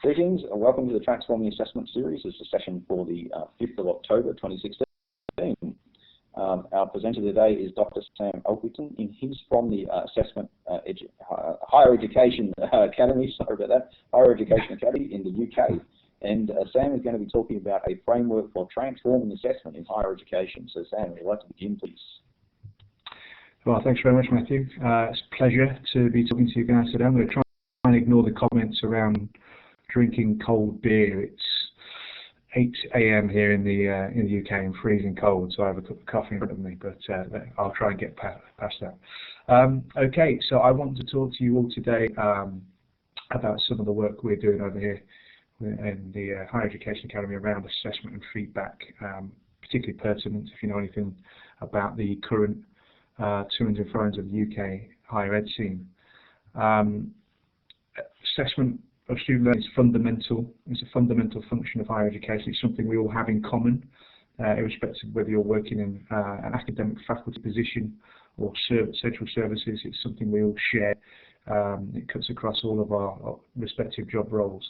Greetings and welcome to the Transforming Assessment series. This is a session for the 5th of October 2016. Our presenter today is Dr. Sam Elkington. He's from the Higher Education Academy, sorry about that, Higher Education Academy in the UK. And Sam is going to be talking about a framework for transforming assessment in higher education. So Sam, would you like to begin, please? Well, thanks very much, Matthew. It's a pleasure to be talking to you guys today. I'm going to try and ignore the comments around drinking cold beer. It's 8 AM here in the UK and freezing cold, so I have a cup of coffee in front of me, but I'll try and get past that. Okay, so I want to talk to you all today about some of the work we're doing over here in the Higher Education Academy around assessment and feedback, particularly pertinent if you know anything about the current to-ins and fro-ins of the UK higher ed scene. Assessment of student learning is fundamental. It's a fundamental function of higher education. It's something we all have in common, irrespective of whether you're working in an academic faculty position or central services. It's something we all share. It cuts across all of our respective job roles.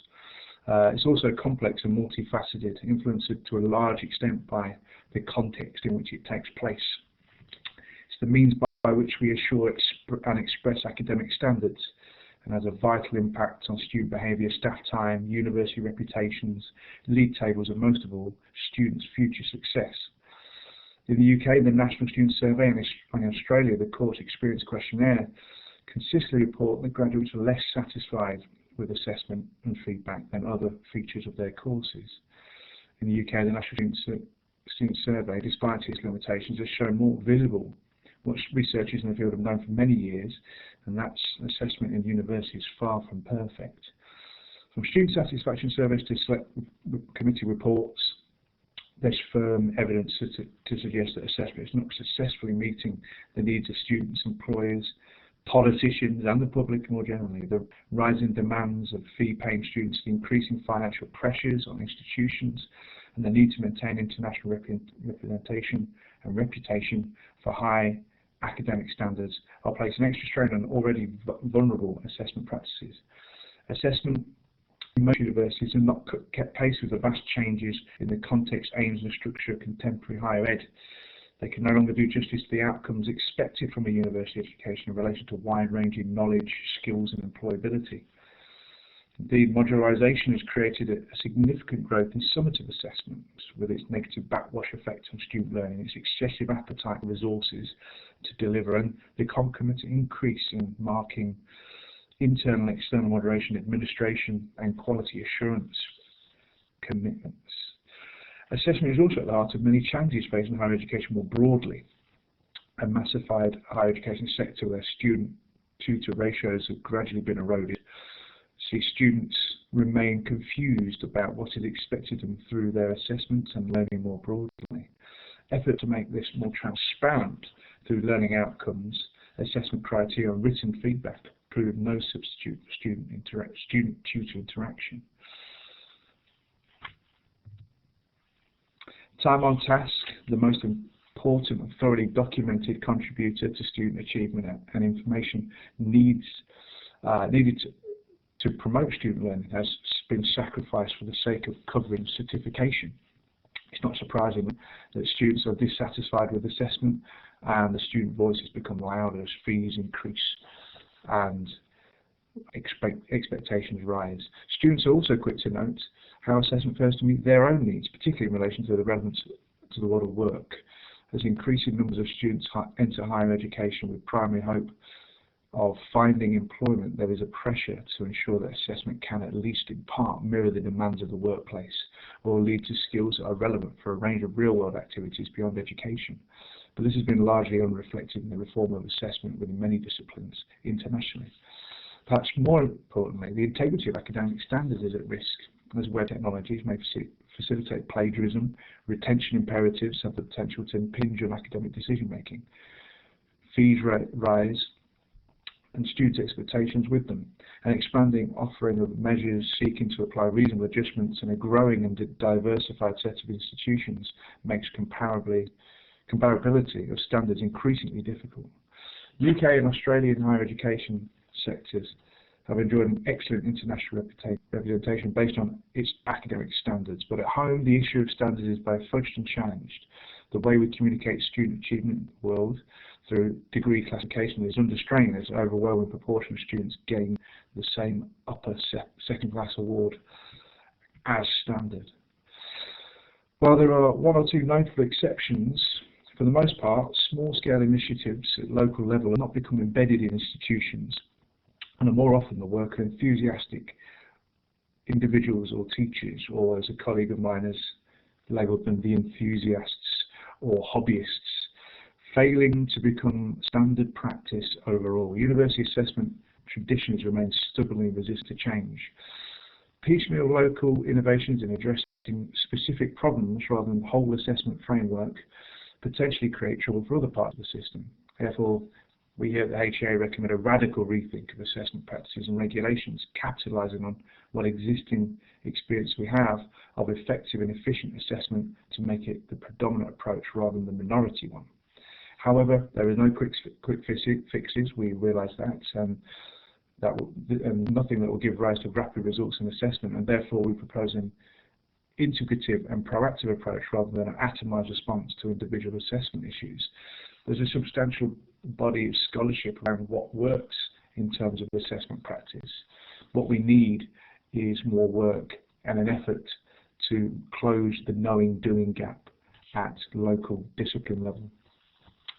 It's also complex and multifaceted, influenced to a large extent by the context in which it takes place. It's the means by which we assure and express academic standards, and has a vital impact on student behaviour, staff time, university reputations, league tables, and most of all, students' future success. In the UK, the National Student Survey, and in Australia, the Course Experience Questionnaire, consistently report that graduates are less satisfied with assessment and feedback than other features of their courses. In the UK, the National Student Survey, despite its limitations, has shown more visible what researchers in the field have known for many years, and that's assessment in university is far from perfect. From student satisfaction surveys to select committee reports, there's firm evidence to suggest that assessment is not successfully meeting the needs of students, employers, politicians and the public more generally. The rising demands of fee-paying students, the increasing financial pressures on institutions, and the need to maintain international representation and reputation for high academic standards are placing extra strain on already vulnerable assessment practices. Assessment in most universities have not kept pace with the vast changes in the context, aims and structure of contemporary higher ed. They can no longer do justice to the outcomes expected from a university education in relation to wide-ranging knowledge, skills and employability. Indeed, modularisation has created a significant growth in summative assessments with its negative backwash effect on student learning, its excessive appetite for resources to deliver, and the concomitant increase in marking, internal and external moderation, administration and quality assurance commitments. Assessment is also at the heart of many challenges facing higher education more broadly. A massified higher education sector where student-tutor ratios have gradually been eroded, see students remain confused about what is expected of them through their assessments and learning more broadly. Effort to make this more transparent through learning outcomes, assessment criteria and written feedback prove no substitute for student-tutor interaction. Time on task, the most important and thoroughly documented contributor to student achievement and information needed to promote student learning, has been sacrificed for the sake of covering certification. It's not surprising that students are dissatisfied with assessment and the student voice has become louder as fees increase and expectations rise. Students are also quick to note how assessment fails to meet their own needs, particularly in relation to the relevance to the world of work, as increasing numbers of students enter higher education with primary hope of finding employment. There is a pressure to ensure that assessment can at least in part mirror the demands of the workplace or lead to skills that are relevant for a range of real-world activities beyond education. But this has been largely unreflected in the reform of assessment within many disciplines internationally. Perhaps more importantly, the integrity of academic standards is at risk, as web technologies may facilitate plagiarism, retention imperatives have the potential to impinge on academic decision-making. Fees rise, and students' expectations with them. An expanding offering of measures seeking to apply reasonable adjustments in a growing and diversified set of institutions makes comparability of standards increasingly difficult. UK and Australian higher education sectors have enjoyed an excellent international representation based on its academic standards. But at home, the issue of standards is both fudged and challenged. The way we communicate student achievement in the world through degree classification is under strain as an overwhelming proportion of students gain the same upper second class award as standard. While there are one or two notable exceptions, for the most part, small-scale initiatives at local level are not become embedded in institutions and are more often the work of enthusiastic individuals or teachers, or as a colleague of mine has labelled them, the enthusiasts or hobbyists, failing to become standard practice overall. University assessment traditions remain stubbornly resistant to change. Piecemeal local innovations in addressing specific problems rather than whole assessment framework potentially create trouble for other parts of the system. Therefore, we here at the HEA recommend a radical rethink of assessment practices and regulations, capitalising on what existing experience we have of effective and efficient assessment to make it the predominant approach rather than the minority one. However, there are no quick fixes. We realise that, nothing that will give rise to rapid results in assessment, and therefore we propose an integrative and proactive approach rather than an atomised response to individual assessment issues. There's a substantial body of scholarship around what works in terms of assessment practice. What we need is more work and an effort to close the knowing-doing gap at local discipline level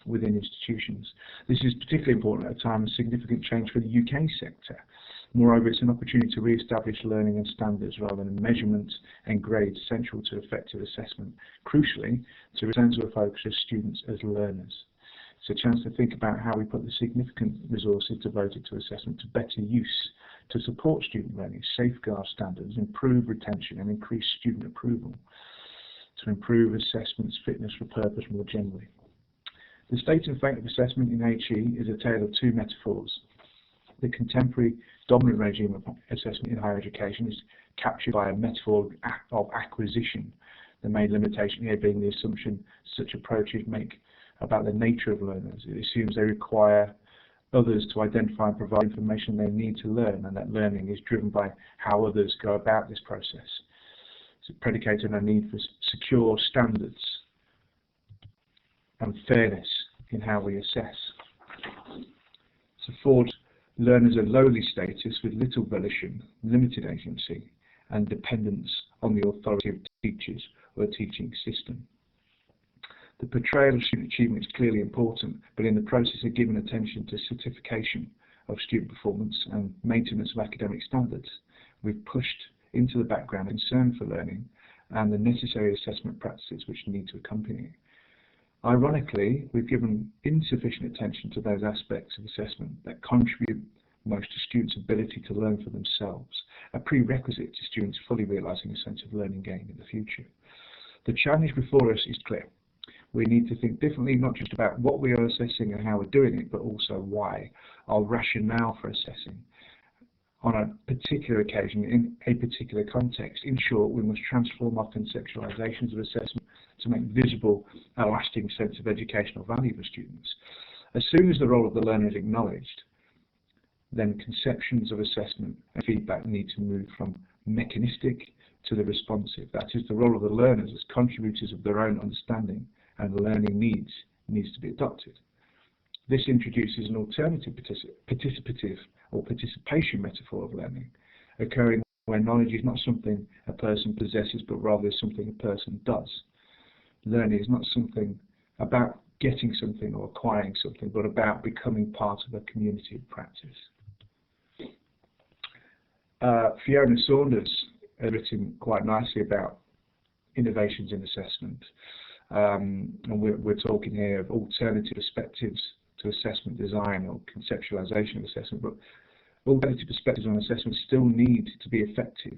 within institutions. This is particularly important at a time of significant change for the UK sector. Moreover, it's an opportunity to re-establish learning and standards rather than measurement and grades central to effective assessment. Crucially, to return to a focus of students as learners. It's a chance to think about how we put the significant resources devoted to assessment to better use to support student learning, safeguard standards, improve retention and increase student approval, to improve assessment's fitness for purpose more generally. The state and fate of assessment in HE is a tale of two metaphors. The contemporary dominant regime of assessment in higher education is captured by a metaphor of acquisition, the main limitation here being the assumption such approaches make about the nature of learners. It assumes they require others to identify and provide information they need to learn, and that learning is driven by how others go about this process. It's predicated on a need for secure standards and fairness in how we assess. It affords learners a lowly status with little volition, limited agency, and dependence on the authority of teachers or a teaching system. The portrayal of student achievement is clearly important, but in the process of giving attention to certification of student performance and maintenance of academic standards, we've pushed into the background concern for learning and the necessary assessment practices which need to accompany it. Ironically, we've given insufficient attention to those aspects of assessment that contribute most to students' ability to learn for themselves, a prerequisite to students fully realising a sense of learning gain in the future. The challenge before us is clear. We need to think differently, not just about what we are assessing and how we're doing it, but also why, our rationale for assessing on a particular occasion, in a particular context. In short, we must transform our conceptualizations of assessment to make visible a lasting sense of educational value for students. As soon as the role of the learner is acknowledged, then conceptions of assessment and feedback need to move from mechanistic to the responsive. That is, the role of the learners as contributors of their own understanding and learning needs to be adopted. This introduces an alternative participative or participation metaphor of learning, occurring where knowledge is not something a person possesses, but rather something a person does. Learning is not something about getting something or acquiring something, but about becoming part of a community of practice. Fiona Saunders has written quite nicely about innovations in assessment. And we're talking here of alternative perspectives to assessment design or conceptualization of assessment, but alternative perspectives on assessment still need to be effective.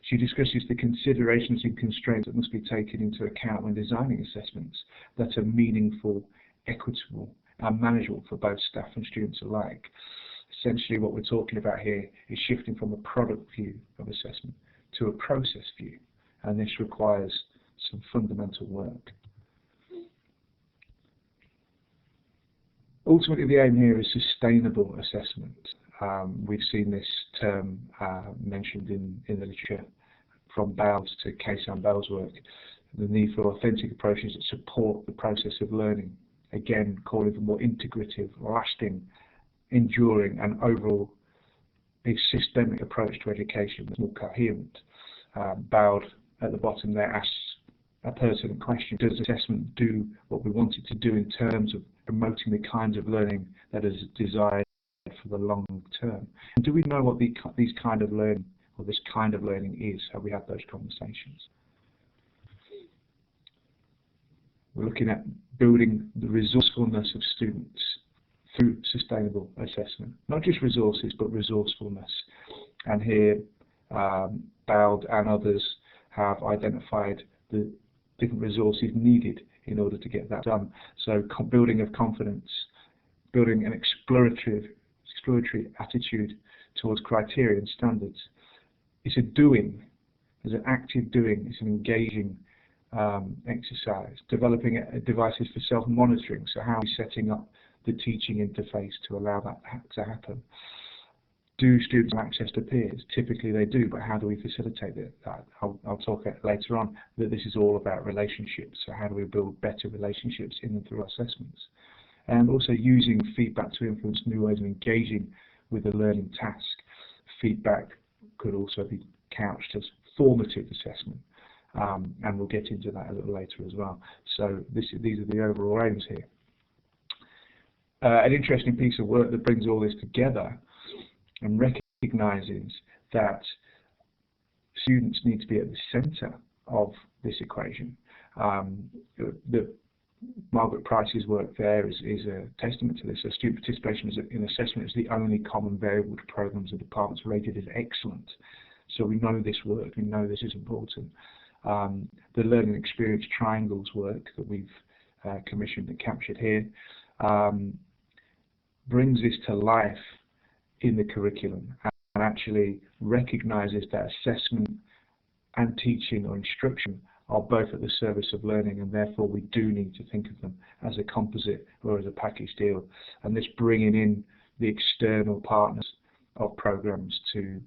She discusses the considerations and constraints that must be taken into account when designing assessments that are meaningful, equitable, and manageable for both staff and students alike. Essentially, what we're talking about here is shifting from a product view of assessment to a process view, and this requires some fundamental work. Ultimately, the aim here is sustainable assessment. We've seen this term mentioned in the literature from Bowles to Case and Bell's work, the need for authentic approaches that support the process of learning, again calling for more integrative, lasting, enduring and overall a systemic approach to education that's more coherent. Bowles at the bottom there asks a pertinent question: does assessment do what we want it to do in terms of promoting the kinds of learning that is desired for the long term? And do we know what these kind of learning, or this kind of learning is? Have we had those conversations? We're looking at building the resourcefulness of students through sustainable assessment. Not just resources, but resourcefulness. And here, Bowles and others have identified the different resources needed in order to get that done. So building of confidence, building an exploratory attitude towards criteria and standards. It's a doing, it's an active doing, it's an engaging exercise. Developing devices for self-monitoring, so how are we setting up the teaching interface to allow that to happen? Do students have access to peers? Typically they do, but how do we facilitate that? I'll talk later on that this is all about relationships, so how do we build better relationships in and through assessments? And also using feedback to influence new ways of engaging with the learning task. Feedback could also be couched as formative assessment, and we'll get into that a little later as well. So these are the overall aims here. An interesting piece of work that brings all this together and recognises that students need to be at the centre of this equation. Margaret Price's work there is a testament to this. So student participation in assessment is the only common variable to programmes and departments rated as excellent. So we know this works, we know this is important. The learning experience triangles work that we've commissioned and captured here brings this to life in the curriculum and actually recognises that assessment and teaching or instruction are both at the service of learning, and therefore we do need to think of them as a composite or as a package deal. And this bringing in the external partners of programmes to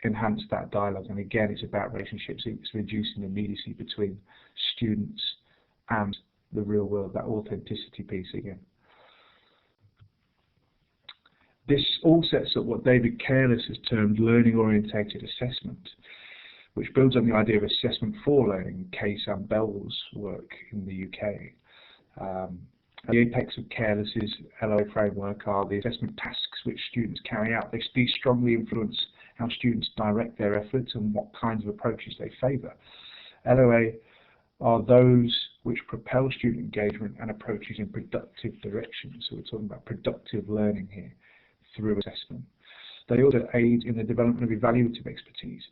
enhance that dialogue. And again, it's about relationships. It's reducing immediacy between students and the real world, that authenticity piece again. This all sets up what David Careless has termed learning-orientated assessment, which builds on the idea of assessment for learning, Case and Bell's work in the UK. The apex of Careless's LOA framework are the assessment tasks which students carry out. These strongly influence how students direct their efforts and what kinds of approaches they favour. LOA are those which propel student engagement and approaches in productive directions. So we're talking about productive learning here through assessment. They also aid in the development of evaluative expertise,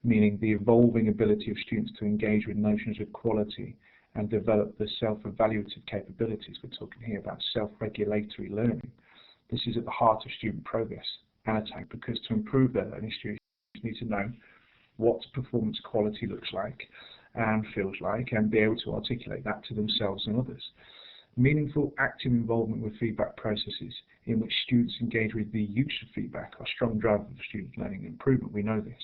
meaning the evolving ability of students to engage with notions of quality and develop the self-evaluative capabilities. We're talking here about self-regulatory learning. This is at the heart of student progress and attack, because to improve their learning, students need to know what performance quality looks like and feels like, and be able to articulate that to themselves and others. Meaningful, active involvement with feedback processes in which students engage with the use of feedback are strong drivers of student learning and improvement. We know this.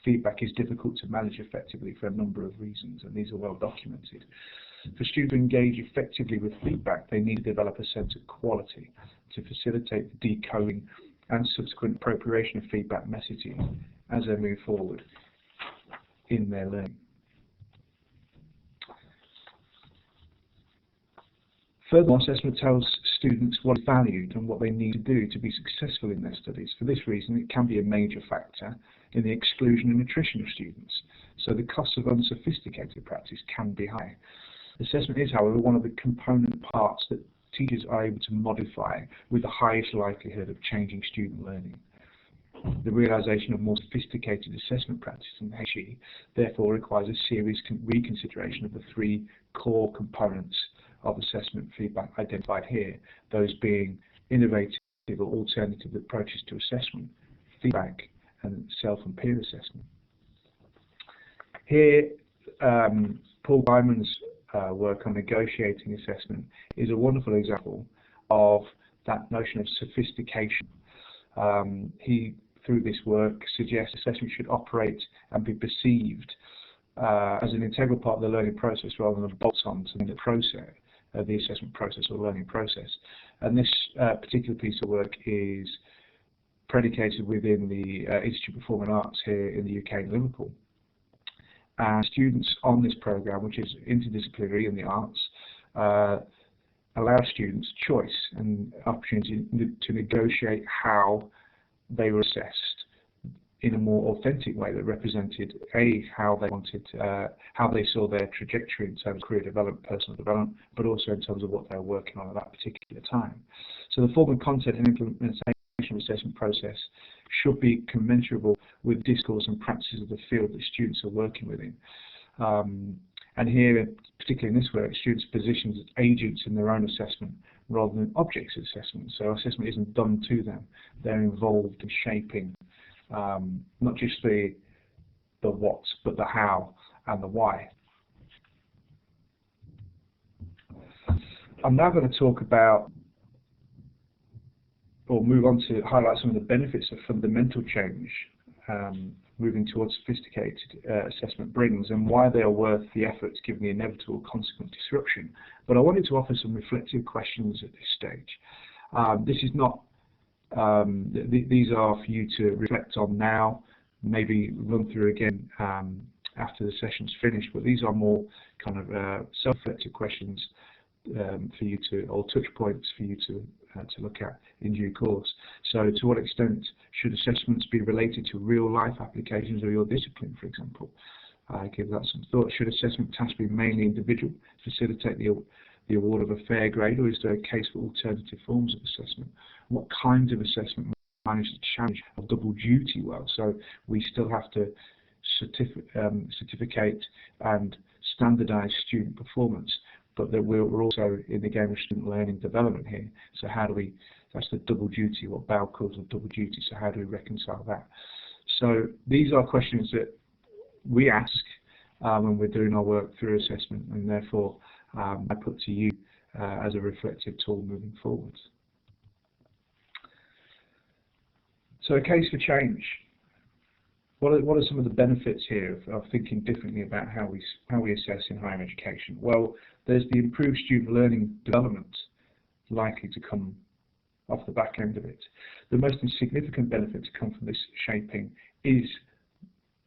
Feedback is difficult to manage effectively for a number of reasons, and these are well documented. For students to engage effectively with feedback, they need to develop a sense of quality to facilitate the decoding and subsequent appropriation of feedback messaging as they move forward in their learning. Furthermore, assessment tells students what is valued and what they need to do to be successful in their studies. For this reason, it can be a major factor in the exclusion and attrition of students, so the cost of unsophisticated practice can be high. Assessment is, however, one of the component parts that teachers are able to modify with the highest likelihood of changing student learning. The realisation of more sophisticated assessment practice in HE therefore requires a serious reconsideration of the three core components of assessment feedback identified here, those being innovative or alternative approaches to assessment, feedback, and self and peer assessment. Here, Paul Byman's work on negotiating assessment is a wonderful example of that notion of sophistication. He through this work suggests assessment should operate and be perceived as an integral part of the learning process rather than a bolt-on to the process, the assessment process or learning process. And this particular piece of work is predicated within the Institute of Performing Arts here in the UK in Liverpool. And students on this programme, which is interdisciplinary in the arts, allow students choice and opportunity to negotiate how they were assessed in a more authentic way that represented how they wanted, how they saw their trajectory in terms of career development, personal development, but also in terms of what they were working on at that particular time. So the form and content and implementation of assessment process should be commensurable with discourse and practices of the field that students are working within. And here, particularly in this work, students are positioned as agents in their own assessment rather than objects of assessment. So assessment isn't done to them. They're involved in shaping not just the what, but the how and the why. I'm now going to talk about, or move on to highlight some of the benefits of fundamental change moving towards sophisticated assessment brings, and why they are worth the efforts given the inevitable consequent disruption. But I wanted to offer some reflective questions at this stage. This is not, these are for you to reflect on now, maybe run through again after the session's finished, but these are more kind of self-reflective questions for you to, or touch points for you to look at in due course. So to what extent should assessments be related to real life applications of your discipline, for example? Give that some thought. Should assessment tasks be mainly individual, facilitate the award of a fair grade, or is there a case for alternative forms of assessment? What kinds of assessment manage the challenge of double duty well? So we still have to certificate and standardise student performance, but that we're also in the game of student learning development here. So how do we, that's the double duty, what Bell calls the double duty, so how do we reconcile that? So these are questions that we ask when we're doing our work through assessment, and therefore I put to you as a reflective tool moving forward. So a case for change. What are some of the benefits here of thinking differently about how we assess in higher education? Well, there's the improved student learning development likely to come off the back end of it. The most significant benefit to come from this shaping is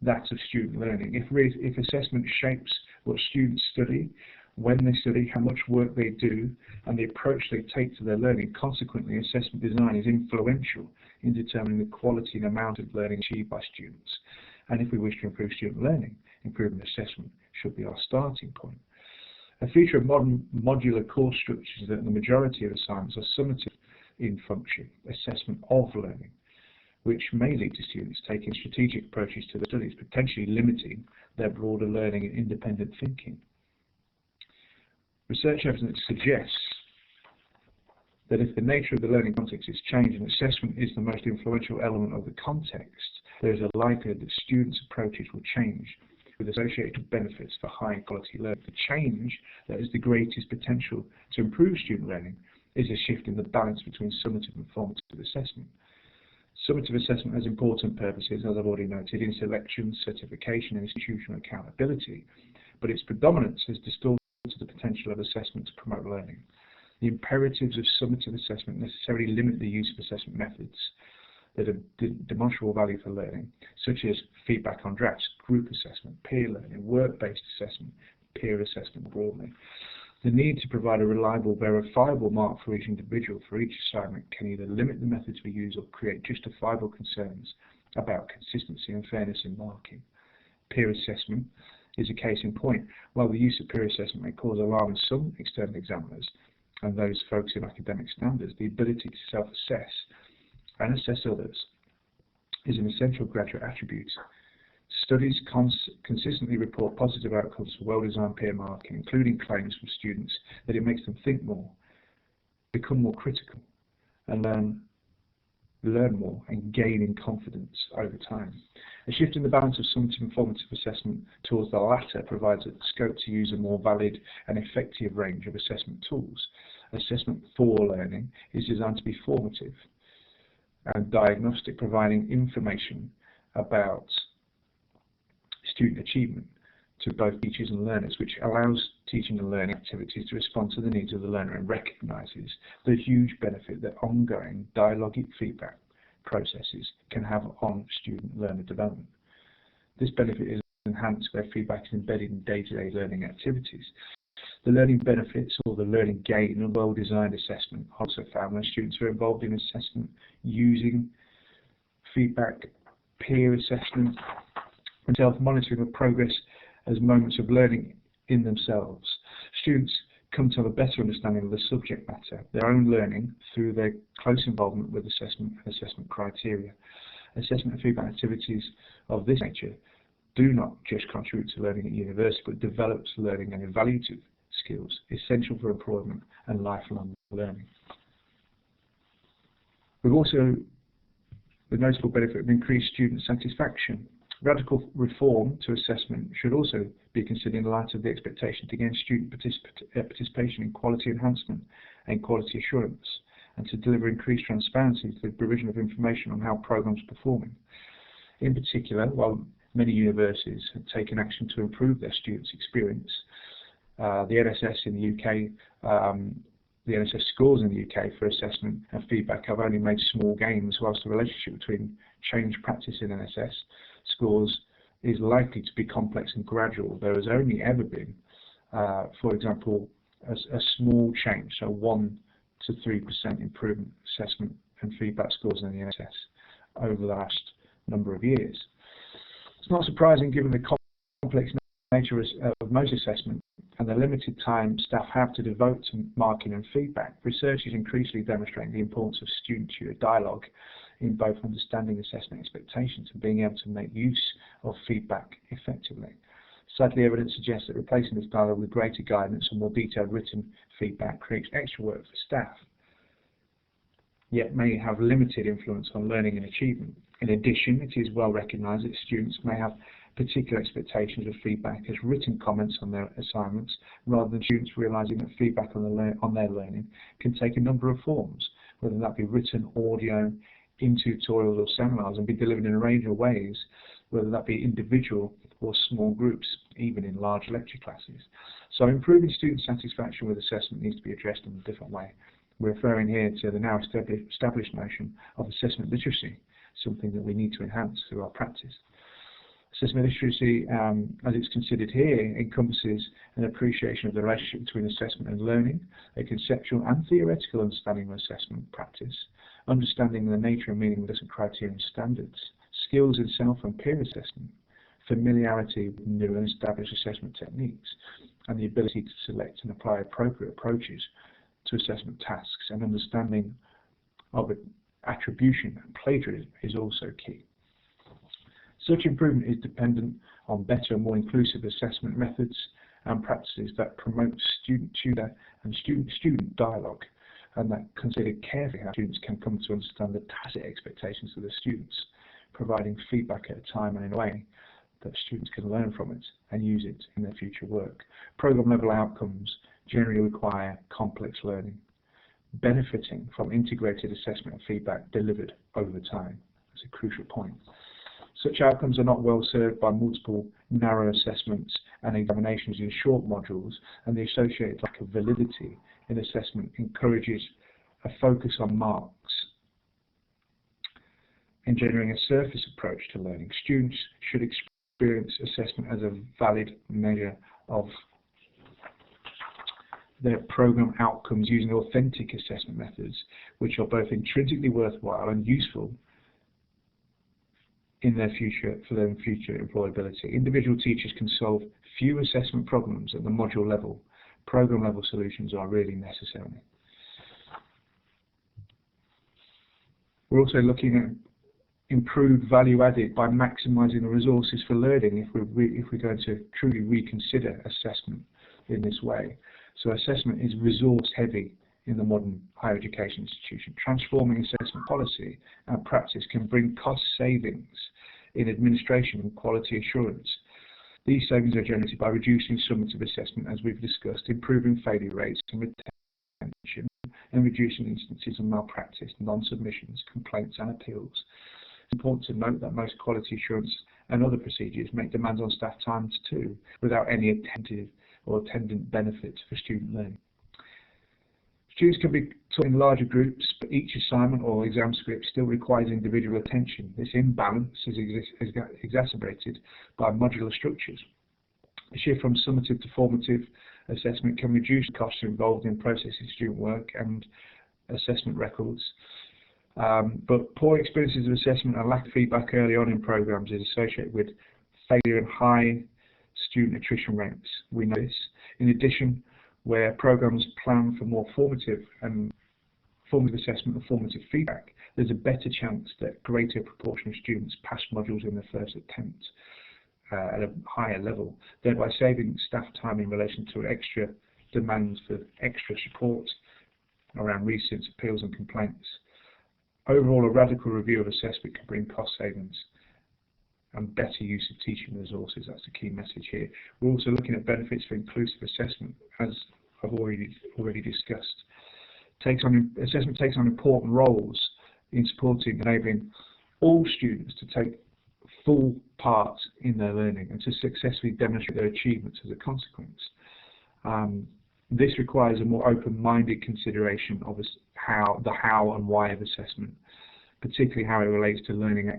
that of student learning. If assessment shapes what students study, when they study, how much work they do, and the approach they take to their learning, consequently assessment design is influential in determining the quality and amount of learning achieved by students. And if we wish to improve student learning, improving assessment should be our starting point. A feature of modern modular course structures is that the majority of assignments are summative in function, assessment of learning, which may lead to students taking strategic approaches to the studies, potentially limiting their broader learning and independent thinking. Research evidence suggests that if the nature of the learning context is changed and assessment is the most influential element of the context, there is a likelihood that students' approaches will change with associated benefits for high quality learning. The change that has the greatest potential to improve student learning is a shift in the balance between summative and formative assessment. Summative assessment has important purposes, as I've already noted, in selection, certification and institutional accountability, but its predominance has distorted the potential of assessment to promote learning. The imperatives of summative assessment necessarily limit the use of assessment methods that have demonstrable value for learning, such as feedback on drafts, group assessment, peer learning, work-based assessment, peer assessment broadly. The need to provide a reliable, verifiable mark for each individual for each assignment can either limit the methods we use or create justifiable concerns about consistency and fairness in marking. Peer assessment is a case in point. While the use of peer assessment may cause alarm in some external examiners and those focusing on academic standards, the ability to self-assess and assess others is an essential graduate attribute. Studies consistently report positive outcomes for well-designed peer marking, including claims from students that it makes them think more, become more critical, and learn more and gain in confidence over time. A shift in the balance of summative and formative assessment towards the latter provides a scope to use a more valid and effective range of assessment tools. Assessment for learning is designed to be formative, and diagnostic, providing information about student achievement to both teachers and learners, which allows teaching and learning activities to respond to the needs of the learner and recognises the huge benefit that ongoing dialogic feedback processes can have on student-learner development. This benefit is enhanced where feedback is embedded in day-to-day learning activities. The learning benefits or the learning gain of well-designed assessment are also found when students are involved in assessment using feedback, peer assessment, and self-monitoring of progress as moments of learning in themselves. Students come to have a better understanding of the subject matter, their own learning, through their close involvement with assessment and assessment criteria. Assessment and feedback activities of this nature do not just contribute to learning at university, but develops learning and evaluative skills essential for employment and lifelong learning. We've also the notable benefit of increased student satisfaction. Radical reform to assessment should also be considered in light of the expectation to gain student participation in quality enhancement and quality assurance, and to deliver increased transparency through the provision of information on how programs are performing. In particular, while many universities have taken action to improve their students' experience, the NSS in the UK, the NSS scores in the UK for assessment and feedback have only made small gains, whilst the relationship between change practice in NSS scores is likely to be complex and gradual. There has only ever been, for example, a small change, so 1 to 3% improvement assessment and feedback scores in the NSS over the last number of years. It's not surprising given the complex nature of most assessment and the limited time staff have to devote to marking and feedback. Research is increasingly demonstrating the importance of student-tutor dialogue in both understanding assessment expectations and being able to make use of feedback effectively. Sadly, evidence suggests that replacing this dialogue with greater guidance and more detailed written feedback creates extra work for staff, yet may have limited influence on learning and achievement. In addition, it is well recognised that students may have particular expectations of feedback as written comments on their assignments, rather than students realising that feedback on their learning can take a number of forms, whether that be written, audio, in tutorials or seminars, and be delivered in a range of ways, whether that be individual or small groups, even in large lecture classes. So improving student satisfaction with assessment needs to be addressed in a different way. We're referring here to the now established notion of assessment literacy, something that we need to enhance through our practice. Assessment literacy, as it's considered here, encompasses an appreciation of the relationship between assessment and learning, a conceptual and theoretical understanding of assessment practice, understanding the nature and meaning of assessment criteria and standards, skills in self and peer assessment, familiarity with new and established assessment techniques, and the ability to select and apply appropriate approaches to assessment tasks, and understanding of attribution and plagiarism is also key. Such improvement is dependent on better and more inclusive assessment methods and practices that promote student-tutor and student-student dialogue, and that consider carefully how students can come to understand the tacit expectations of the students, providing feedback at a time and in a way that students can learn from it and use it in their future work. Program level outcomes generally require complex learning, benefiting from integrated assessment and feedback delivered over time. That's a crucial point. Such outcomes are not well served by multiple narrow assessments and examinations in short modules, and the associated lack of validity in assessment encourages a focus on marks, engendering a surface approach to learning. Students should experience assessment as a valid measure of their program outcomes using authentic assessment methods, which are both intrinsically worthwhile and useful in their future employability. Individual teachers can solve few assessment problems at the module level. Program level solutions are really necessary. We're also looking at improved value added by maximising the resources for learning if we're going to truly reconsider assessment in this way. So assessment is resource heavy in the modern higher education institution. Transforming assessment policy and practice can bring cost savings in administration and quality assurance. These savings are generated by reducing summative assessment, as we've discussed, improving failure rates and retention, and reducing instances of malpractice, non-submissions, complaints and appeals. It's important to note that most quality assurance and other procedures make demands on staff times too, without any attentive or attendant benefit for student learning. Students can be taught in larger groups, but each assignment or exam script still requires individual attention. This imbalance is exacerbated by modular structures. A shift from summative to formative assessment can reduce the costs involved in processing student work and assessment records. But poor experiences of assessment and lack of feedback early on in programs is associated with failure and high student attrition rates. We know this. In addition, where programs plan for more formative assessment and formative feedback, there's a better chance that greater proportion of students pass modules in their first attempt at a higher level, thereby saving staff time in relation to extra demands for extra support around receipts, appeals and complaints. Overall, a radical review of assessment can bring cost savings and better use of teaching resources. That's the key message here. We're also looking at benefits for inclusive assessment, as I've already discussed. Assessment takes on important roles in supporting and enabling all students to take full part in their learning and to successfully demonstrate their achievements as a consequence. This requires a more open-minded consideration of the how and why of assessment, particularly how it relates to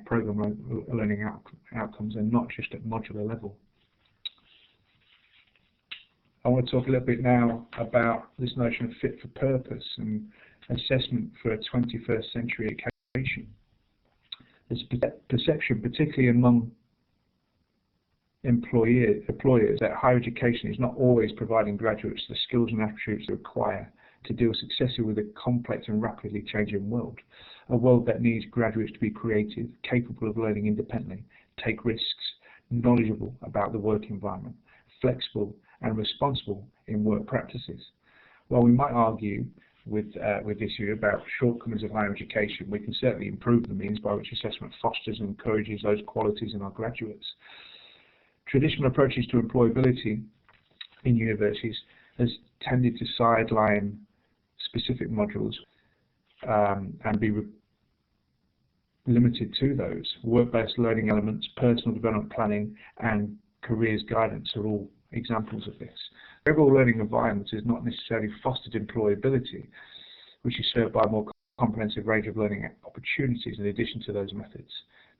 program learning outcomes and not just at modular level. I want to talk a little bit now about this notion of fit for purpose and assessment for a 21st century education. There's a perception, particularly among employers, that higher education is not always providing graduates the skills and attributes they require to deal successfully with a complex and rapidly changing world. A world that needs graduates to be creative, capable of learning independently, take risks, knowledgeable about the work environment, flexible and responsible in work practices. While we might argue with this view about shortcomings of higher education, we can certainly improve the means by which assessment fosters and encourages those qualities in our graduates. Traditional approaches to employability in universities has tended to sideline specific modules and be limited to those. Work-based learning elements, personal development planning and careers guidance are all examples of this. The overall learning environment has not necessarily fostered employability, which is served by a more comprehensive range of learning opportunities in addition to those methods.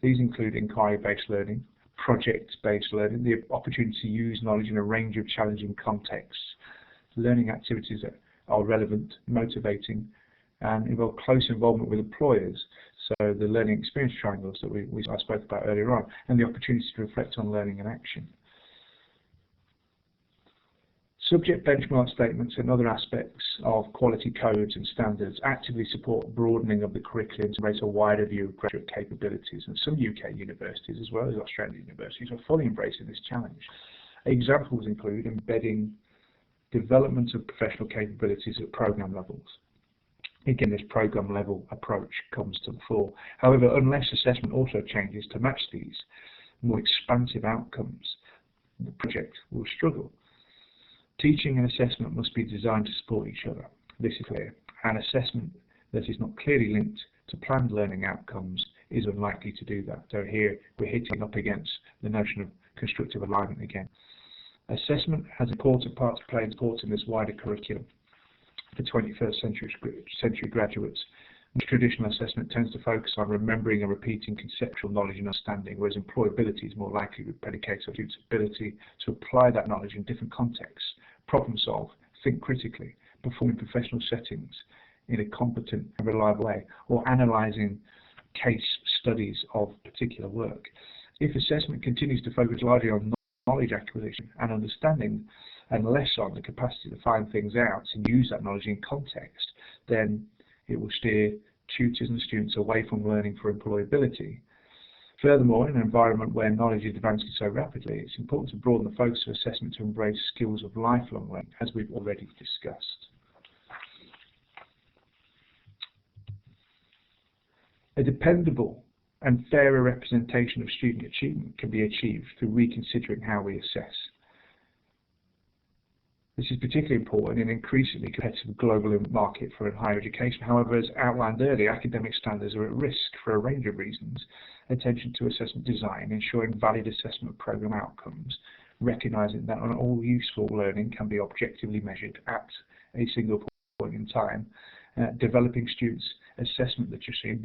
These include inquiry-based learning, project-based learning, the opportunity to use knowledge in a range of challenging contexts, learning activities that are relevant, motivating, and involve close involvement with employers, so the learning experience triangles that I spoke about earlier on, and the opportunity to reflect on learning and action. Subject benchmark statements and other aspects of quality codes and standards actively support broadening of the curriculum to raise a wider view of graduate capabilities, and some UK universities, as well as Australian universities, are fully embracing this challenge. Examples include embedding development of professional capabilities at programme levels. Again, this programme level approach comes to the fore. However, unless assessment also changes to match these more expansive outcomes, the project will struggle. Teaching and assessment must be designed to support each other. This is clear. An assessment that is not clearly linked to planned learning outcomes is unlikely to do that. So here we're hitting up against the notion of constructive alignment again. Assessment has an important part to play in supporting this wider curriculum for 21st century graduates. Traditional assessment tends to focus on remembering and repeating conceptual knowledge and understanding, whereas employability is more likely to predicate on students' ability to apply that knowledge in different contexts, problem solve, think critically, perform in professional settings in a competent and reliable way, or analysing case studies of particular work. If assessment continues to focus largely on knowledge acquisition and understanding, and less on the capacity to find things out and use that knowledge in context, then it will steer tutors and students away from learning for employability. Furthermore, in an environment where knowledge is advancing so rapidly, it's important to broaden the focus of assessment to embrace skills of lifelong learning, as we've already discussed. A dependable and fairer representation of student achievement can be achieved through reconsidering how we assess. This is particularly important in an increasingly competitive global market for higher education. However, as outlined earlier, academic standards are at risk for a range of reasons. Attention to assessment design, ensuring valid assessment programme outcomes, recognising that not all useful learning can be objectively measured at a single point in time, developing students' assessment literacy,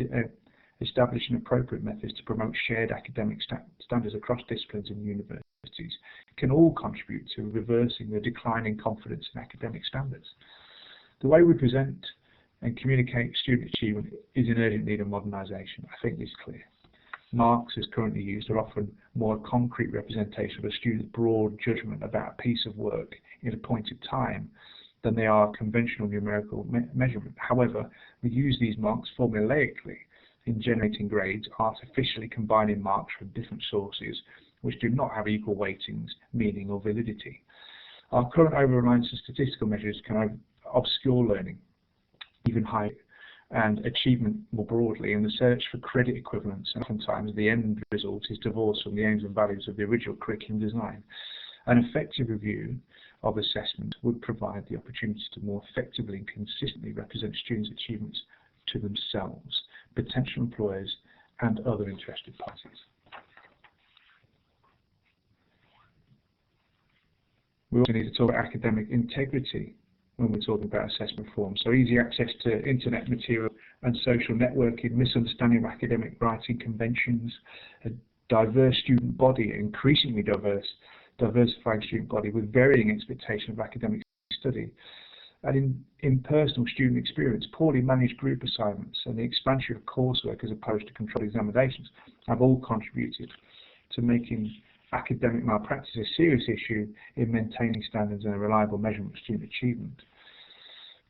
establishing appropriate methods to promote shared academic standards across disciplines and universities can all contribute to reversing the declining confidence in academic standards. The way we present and communicate student achievement is in urgent need of modernisation. I think this is clear. Marks, as currently used, are often more a concrete representation of a student's broad judgment about a piece of work in a point of time than they are conventional numerical measurement. However, we use these marks formulaically in generating grades, artificially combining marks from different sources which do not have equal weightings, meaning or validity. Our current over-reliance on statistical measures can obscure learning even higher and achievement more broadly, and the search for credit equivalence, and oftentimes the end result is divorced from the aims and values of the original curriculum design. An effective review of assessment would provide the opportunity to more effectively and consistently represent students' achievements to themselves, potential employers, and other interested parties. We also need to talk about academic integrity when we're talking about assessment reform. So easy access to internet material and social networking, misunderstanding of academic writing conventions, a diverse student body, increasingly diversifying student body with varying expectations of academic study, and impersonal student experience, poorly managed group assignments, and the expansion of coursework as opposed to controlled examinations have all contributed to making academic malpractice a serious issue in maintaining standards and a reliable measurement of student achievement.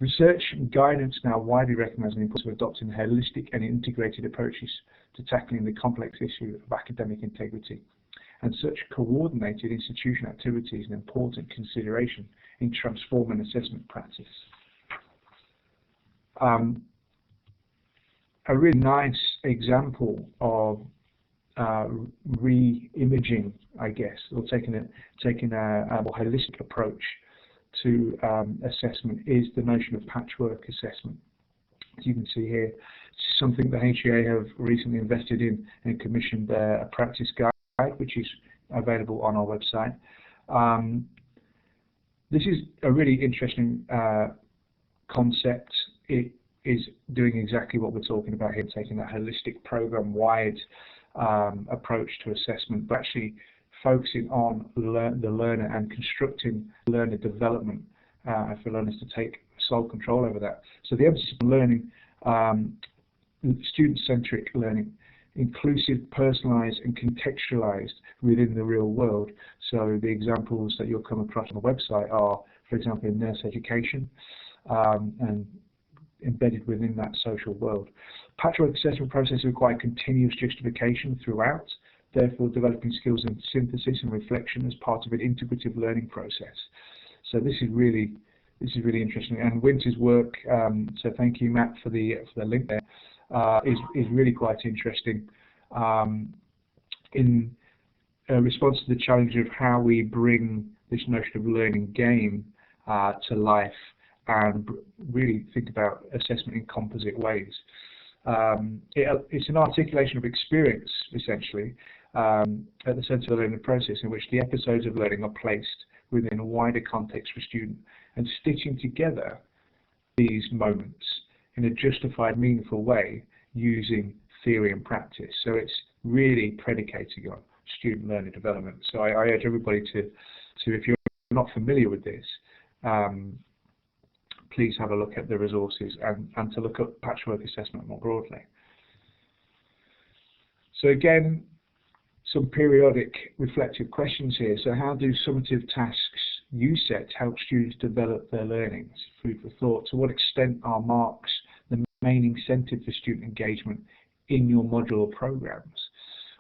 Research and guidance now widely recognise the importance of adopting holistic and integrated approaches to tackling the complex issue of academic integrity, and such coordinated institutional activity is an important consideration in transforming assessment practice. A really nice example of re-imaging, I guess, or taking a more holistic approach to assessment is the notion of patchwork assessment. As you can see here, it's something that HEA have recently invested in and commissioned a practice guide, which is available on our website. This is a really interesting concept. It is doing exactly what we're talking about here, taking that holistic program-wide approach to assessment, but actually focusing on the learner and constructing learner development for learners to take sole control over that. So the emphasis on learning, student-centric learning, inclusive, personalised and contextualised within the real world. So the examples that you'll come across on the website are, for example, in nurse education and embedded within that social world. Patchwork assessment processes require continuous justification throughout, therefore developing skills in synthesis and reflection as part of an integrative learning process. So this is really interesting, and Winter's work, so thank you, Matt, for the link there, is really quite interesting in response to the challenge of how we bring this notion of learning game to life and really think about assessment in composite ways. It's an articulation of experience, essentially, at the centre of the learning process, in which the episodes of learning are placed within a wider context for student, and stitching together these moments in a justified, meaningful way using theory and practice. So it's really predicating on student learner development. So I urge everybody to if you're not familiar with this, please have a look at the resources and to look at patchwork assessment more broadly. So again, some periodic reflective questions here. So how do summative tasks you set help students develop their learnings? Food for thought. To what extent are marks the main incentive for student engagement in your module or programs?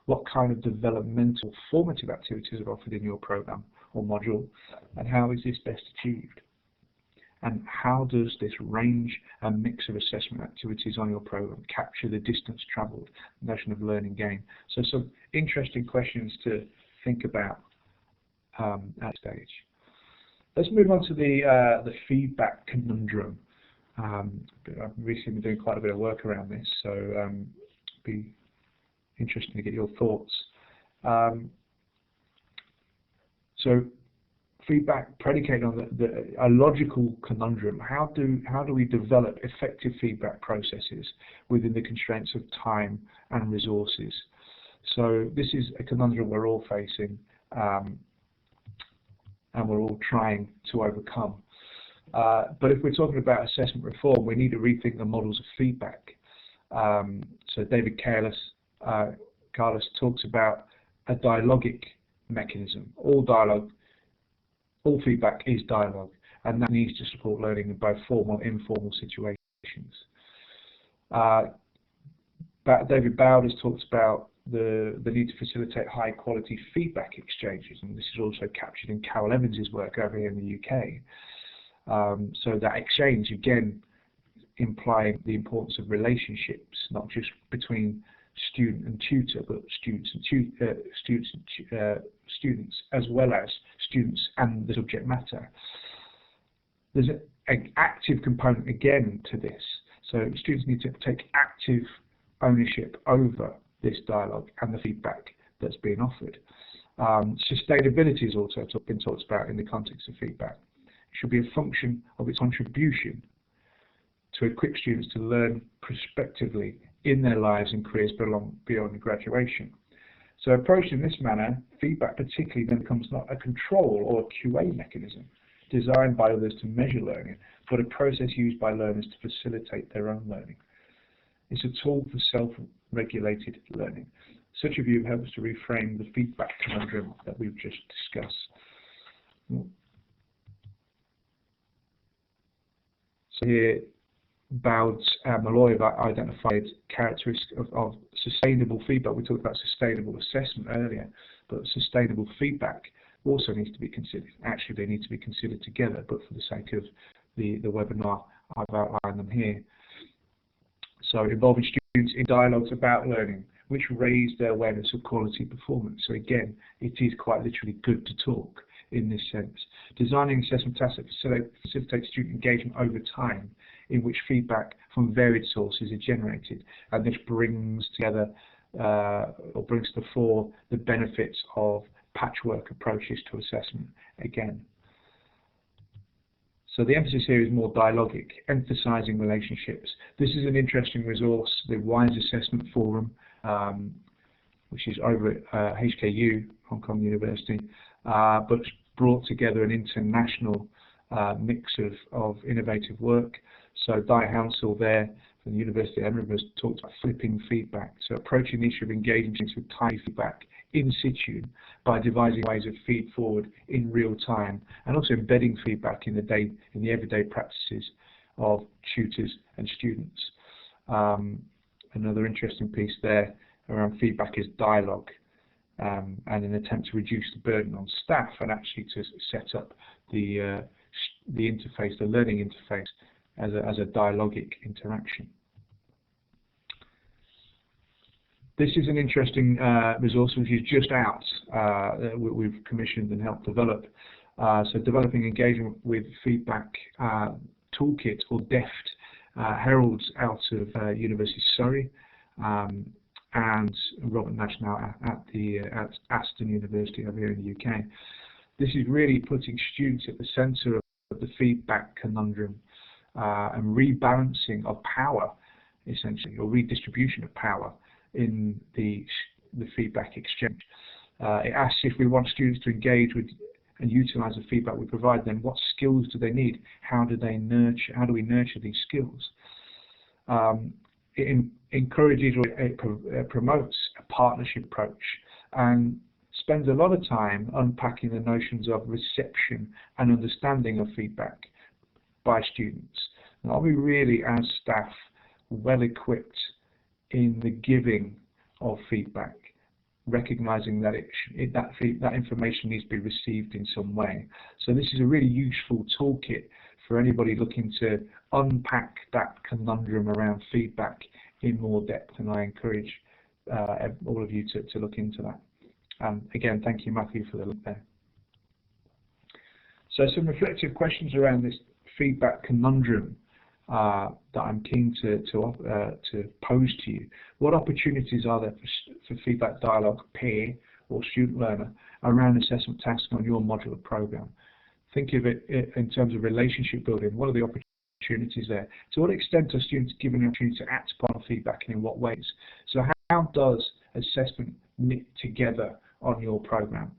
What kind of developmental formative activities are offered in your program or module, and how is this best achieved? And how does this range and mix of assessment activities on your program capture the distance travelled, notion of learning gain? So some interesting questions to think about at this stage. Let's move on to the feedback conundrum. I've recently been doing quite a bit of work around this, so it'd be interesting to get your thoughts. So feedback predicated on a logical conundrum. How do we develop effective feedback processes within the constraints of time and resources? So this is a conundrum we're all facing, and we're all trying to overcome. But if we're talking about assessment reform, we need to rethink the models of feedback. So David Carlos talks about a dialogic mechanism. All feedback is dialogue, and that needs to support learning in both formal and informal situations. David Bowders talks about the need to facilitate high quality feedback exchanges, and this is also captured in Carol Evans's work over here in the UK. So that exchange, again, implying the importance of relationships, not just between student and tutor, but students as well as students and the subject matter. There's an active component again to this, so students need to take active ownership over this dialogue and the feedback that's being offered. Sustainability is also been talked about in the context of feedback. It should be a function of its contribution to equip students to learn prospectively in their lives and careers beyond graduation. So approached in this manner, feedback particularly then becomes not a control or a QA mechanism designed by others to measure learning, but a process used by learners to facilitate their own learning. It's a tool for self-regulated learning. Such a view helps to reframe the feedback conundrum that we've just discussed. So here, Bowds and Malloy have identified characteristics of sustainable feedback. We talked about sustainable assessment earlier, but sustainable feedback also needs to be considered. Actually, they need to be considered together, but for the sake of the webinar, I've outlined them here. So involving students in dialogues about learning, which raise their awareness of quality performance. So again, it is quite literally good to talk in this sense. Designing assessment tasks that facilitate student engagement over time, in which feedback from varied sources are generated, and this brings together or brings to the fore the benefits of patchwork approaches to assessment again. So the emphasis here is more dialogic, emphasising relationships. This is an interesting resource, the WISE Assessment Forum, which is over at HKU, Hong Kong University, but brought together an international mix of innovative work. So Di Hounsell there from the University of Edinburgh has talked about flipping feedback, so approaching the issue of engaging students with timely feedback in situ by devising ways of feed forward in real time, and also embedding feedback in the everyday practices of tutors and students. Another interesting piece there around feedback is dialogue, and an attempt to reduce the burden on staff and actually to set up the interface, the learning interface, as a dialogic interaction. This is an interesting resource which is just out, that we've commissioned and helped develop. So developing engagement with feedback toolkit, or DEFT, heralds out of University of Surrey, and Robert Nash now at Aston University over here in the UK. This is really putting students at the centre of the feedback conundrum, and rebalancing of power, essentially, or redistribution of power in the feedback exchange. It asks if we want students to engage with and utilise the feedback we provide them, what skills do they need? How do we nurture these skills? It encourages or it promotes a partnership approach, and spends a lot of time unpacking the notions of reception and understanding of feedback by students. And are we really, as staff, well equipped in the giving of feedback, recognising that that information needs to be received in some way? So this is a really useful toolkit for anybody looking to unpack that conundrum around feedback in more depth, and I encourage all of you to look into that. Again, thank you, Mathew, for the link there. So some reflective questions around this feedback conundrum that I'm keen to pose to you. What opportunities are there for feedback dialogue, peer or student learner, around assessment tasks on your modular program? Think of it in terms of relationship building. What are the opportunities there? To what extent are students given the opportunity to act upon feedback, and in what ways? So how does assessment knit together on your program?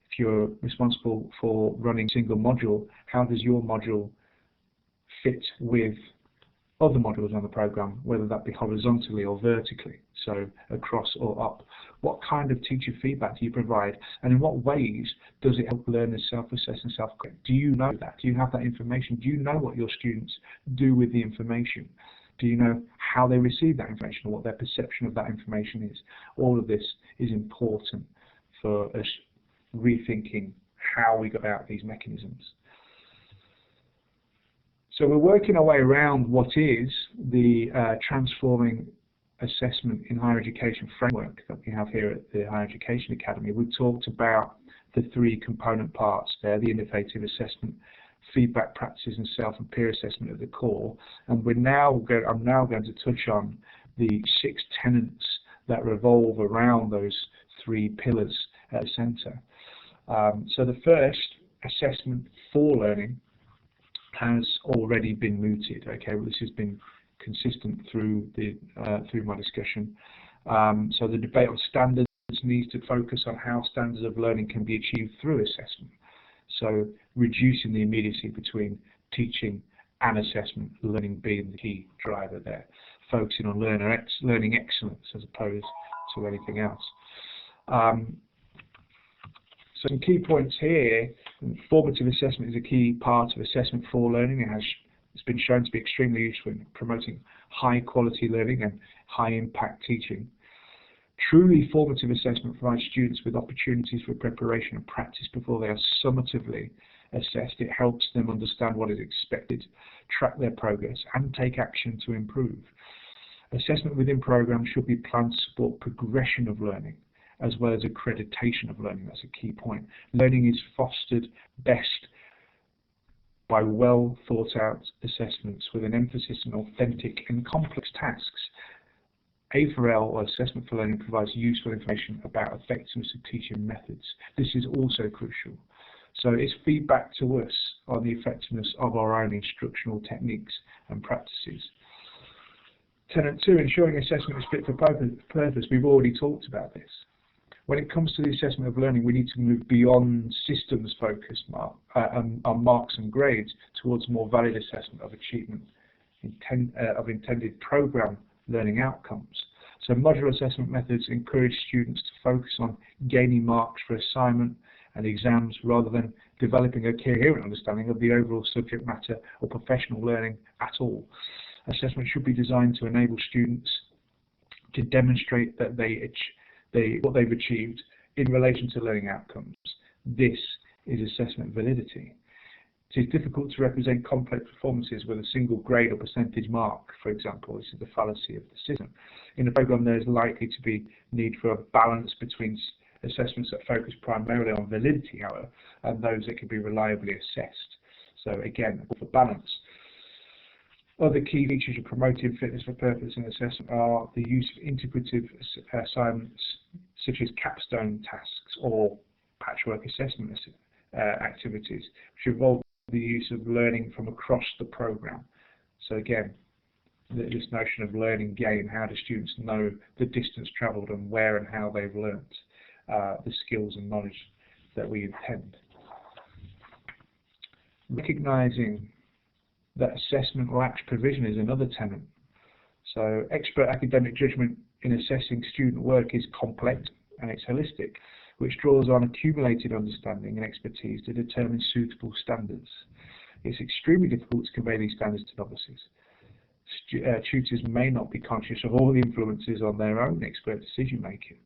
If you're responsible for running a single module, how does your module fit with other modules on the program, whether that be horizontally or vertically, so across or up? What kind of teacher feedback do you provide, and in what ways does it help learners self-assess and self-correct? Do you know that? Do you have that information? Do you know what your students do with the information? Do you know how they receive that information, or what their perception of that information is? All of this is important for us rethinking how we go about these mechanisms. So we're working our way around what is the transforming assessment in higher education framework that we have here at the Higher Education Academy. We've talked about the three component parts there: the innovative assessment, feedback practices, and self and peer assessment at the core. And I'm now going to touch on the 6 tenets that revolve around those 3 pillars at the centre. So the first, assessment for learning, has already been mooted. Okay, well, this has been consistent through my discussion. So the debate on standards needs to focus on how standards of learning can be achieved through assessment. So reducing the immediacy between teaching and assessment, learning being the key driver there, focusing on learning excellence as opposed to anything else. So some key points here: formative assessment is a key part of assessment for learning. It's been shown to be extremely useful in promoting high quality learning and high impact teaching. Truly formative assessment provides students with opportunities for preparation and practice before they are summatively assessed. It helps them understand what is expected, track their progress, and take action to improve. Assessment within programs should be planned to support progression of learning, as well as accreditation of learning. That's a key point. Learning is fostered best by well thought out assessments with an emphasis on authentic and complex tasks. A4L, or Assessment for Learning, provides useful information about effectiveness of teaching methods. This is also crucial. So it's feedback to us on the effectiveness of our own instructional techniques and practices. Tenet 2, ensuring assessment is fit for purpose. We've already talked about this. When it comes to the assessment of learning, we need to move beyond systems focus on marks and grades towards more valid assessment of achievement of intended program learning outcomes. So modular assessment methods encourage students to focus on gaining marks for assignment and exams rather than developing a coherent understanding of the overall subject matter or professional learning at all. Assessment should be designed to enable students to demonstrate that what they've achieved in relation to learning outcomes. This is assessment validity. It is difficult to represent complex performances with a single grade or percentage mark, for example. This is the fallacy of the system. In a program, there is likely to be need for a balance between assessments that focus primarily on validity, however, and those that can be reliably assessed. So again, for balance. Other key features of promoting fitness for purpose in assessment are the use of integrative assignments such as capstone tasks or patchwork assessment activities, which involve the use of learning from across the program. So again, this notion of learning gain, how do students know the distance travelled and where and how they've learnt the skills and knowledge that we intend. Recognising that assessment lacks provision is another tenet. So expert academic judgment in assessing student work is complex and it's holistic, which draws on accumulated understanding and expertise to determine suitable standards. It's extremely difficult to convey these standards to novices. Tutors may not be conscious of all the influences on their own expert decision making.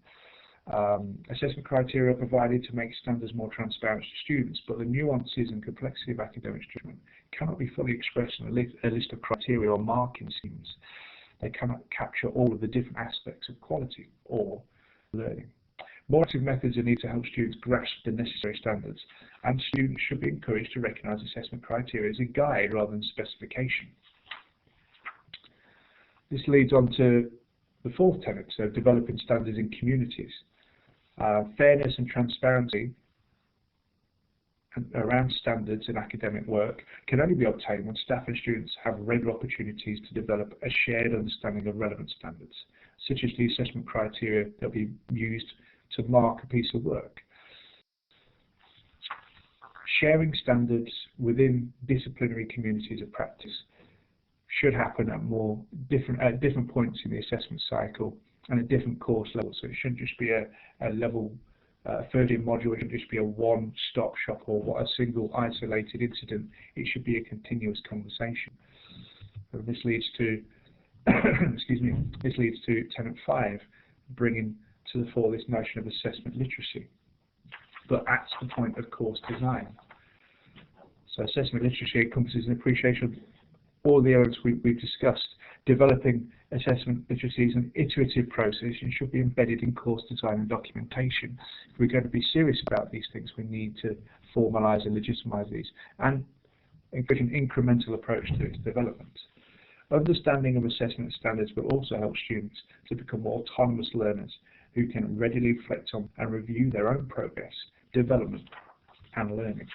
Assessment criteria are provided to make standards more transparent to students, but the nuances and complexity of academic judgment cannot be fully expressed in a list of criteria or marking schemes. They cannot capture all of the different aspects of quality or learning. More active methods are needed to help students grasp the necessary standards, and students should be encouraged to recognise assessment criteria as a guide rather than specification. This leads on to the fourth tenet, so developing standards in communities. Fairness and transparency around standards in academic work can only be obtained when staff and students have regular opportunities to develop a shared understanding of relevant standards, such as the assessment criteria that will be used to mark a piece of work. Sharing standards within disciplinary communities of practice should happen at different points in the assessment cycle and at different course levels. So it shouldn't just be a level third year module, it shouldn't just be a one-stop shop or a single isolated incident. It should be a continuous conversation. And this leads to this leads to tenet 5, bringing to the fore this notion of assessment literacy, but at the point of course design. So assessment literacy encompasses an appreciation of all the elements we've discussed. Developing assessment literacy is an iterative process and should be embedded in course design and documentation. If we're going to be serious about these things, we need to formalise and legitimise these and encourage an incremental approach to its development. Understanding of assessment standards will also help students to become more autonomous learners who can readily reflect on and review their own progress, development and learning.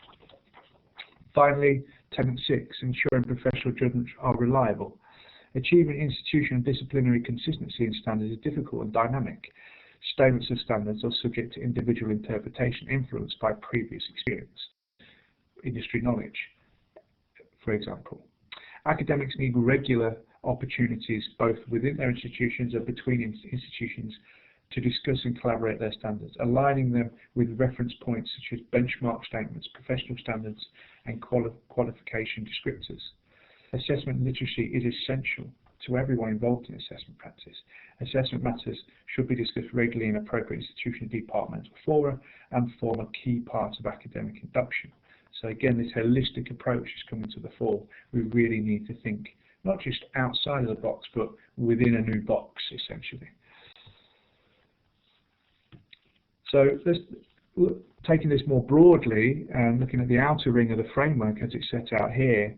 Finally, tenet 6, ensuring professional judgments are reliable. Achieving institutional and disciplinary consistency in standards is difficult and dynamic. Statements of standards are subject to individual interpretation influenced by previous experience, industry knowledge, for example. Academics need regular opportunities both within their institutions and between institutions to discuss and collaborate their standards, aligning them with reference points such as benchmark statements, professional standards and qualification descriptors. Assessment literacy is essential to everyone involved in assessment practice. Assessment matters should be discussed regularly in appropriate institutional departmental fora and form a key part of academic induction. So again, this holistic approach is coming to the fore. We really need to think not just outside of the box, but within a new box, essentially. So taking this more broadly and looking at the outer ring of the framework as it's set out here,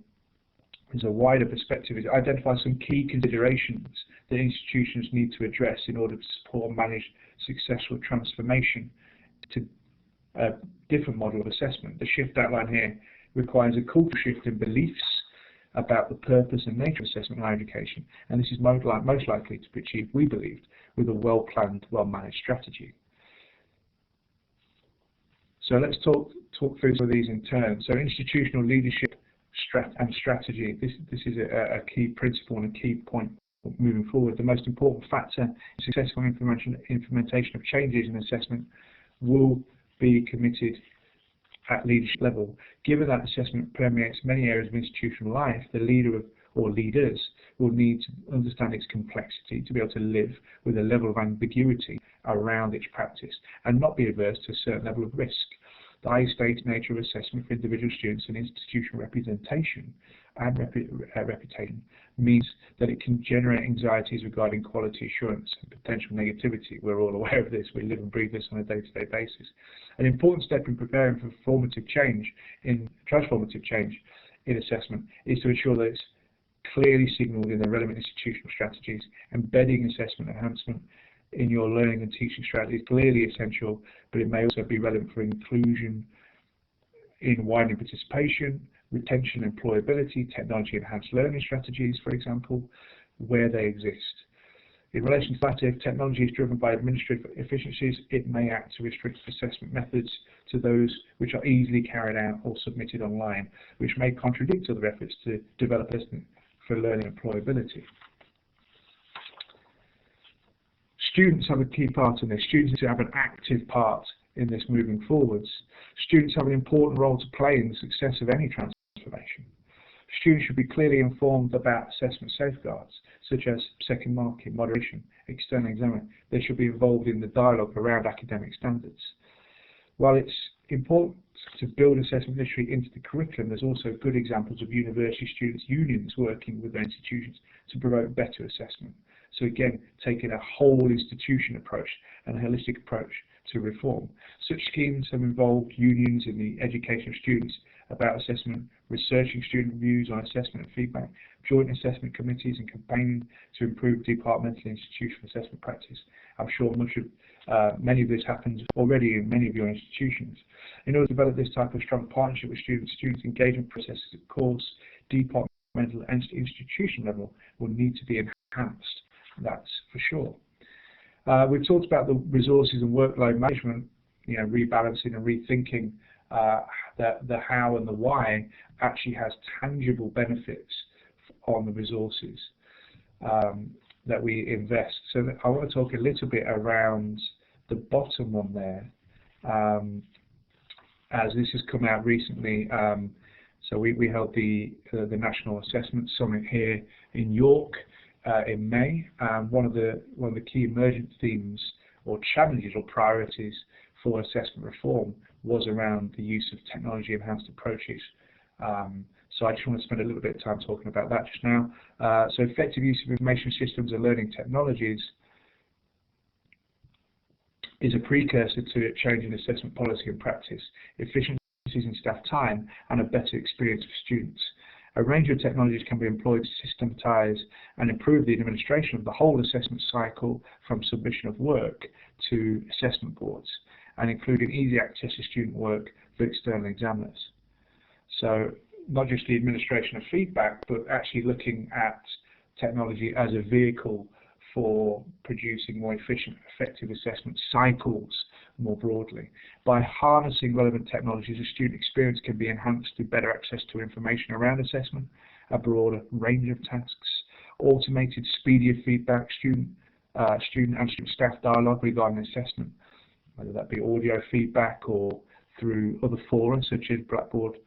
there's a wider perspective. It identifies some key considerations that institutions need to address in order to support and manage successful transformation to a different model of assessment. The shift outlined here requires a cultural shift in beliefs about the purpose and nature of assessment in higher education, and this is most likely to be achieved, we believe, with a well-planned, well-managed strategy. So let's talk through some of these in turn. So institutional leadership and strategy, this is a key principle and a key point moving forward. The most important factor in successful implementation of changes in assessment will be committed at leadership level. Given that assessment permeates many areas of institutional life, the leader or leaders will need to understand its complexity to be able to live with a level of ambiguity around its practice and not be averse to a certain level of risk. The high-stakes nature of assessment for individual students and institutional representation and reputation means that it can generate anxieties regarding quality assurance and potential negativity. We're all aware of this. We live and breathe this on a day-to-day basis. An important step in preparing for transformative change in assessment is to ensure that it's clearly signalled in the relevant institutional strategies. Embedding assessment enhancement in your learning and teaching strategy is clearly essential, but it may also be relevant for inclusion in widening participation, retention, employability, technology-enhanced learning strategies, for example, where they exist. In relation to that, if technology is driven by administrative efficiencies, it may act to restrict assessment methods to those which are easily carried out or submitted online, which may contradict other efforts to develop assessment for learning employability. Students have a key part in this. Students need to have an active part in this moving forwards. Students have an important role to play in the success of any transformation. Students should be clearly informed about assessment safeguards, such as second marking, moderation, external examination. They should be involved in the dialogue around academic standards. While it's important to build assessment literacy into the curriculum, there's also good examples of university students' unions working with their institutions to promote better assessment. So again, taking a whole institution approach and a holistic approach to reform. Such schemes have involved unions in the education of students about assessment, researching student views on assessment and feedback, joint assessment committees, and campaigning to improve departmental and institutional assessment practice. I'm sure many of this happens already in many of your institutions. In order to develop this type of strong partnership with students engagement processes at course, departmental and institution level will need to be enhanced, that's for sure. We've talked about the resources and workload management, rebalancing and rethinking the how and the why actually has tangible benefits on the resources that we invest. So I want to talk a little bit around the bottom one there, as this has come out recently. So we held the National Assessment Summit here in York in May. One of the key emergent themes or challenges or priorities for assessment reform was around the use of technology-enhanced approaches. So I just want to spend a little bit of time talking about that just now. So effective use of information systems and learning technologies is a precursor to changing assessment policy and practice, efficiencies in staff time, and a better experience for students. A range of technologies can be employed to systematize and improve the administration of the whole assessment cycle, from submission of work to assessment boards, and including easy access to student work for external examiners. So not just the administration of feedback, but actually looking at technology as a vehicle for producing more efficient, effective assessment cycles more broadly. By harnessing relevant technologies, a student experience can be enhanced through better access to information around assessment, a broader range of tasks, automated, speedier feedback, student and student staff dialogue regarding assessment, whether that be audio feedback or through other fora such as Blackboard,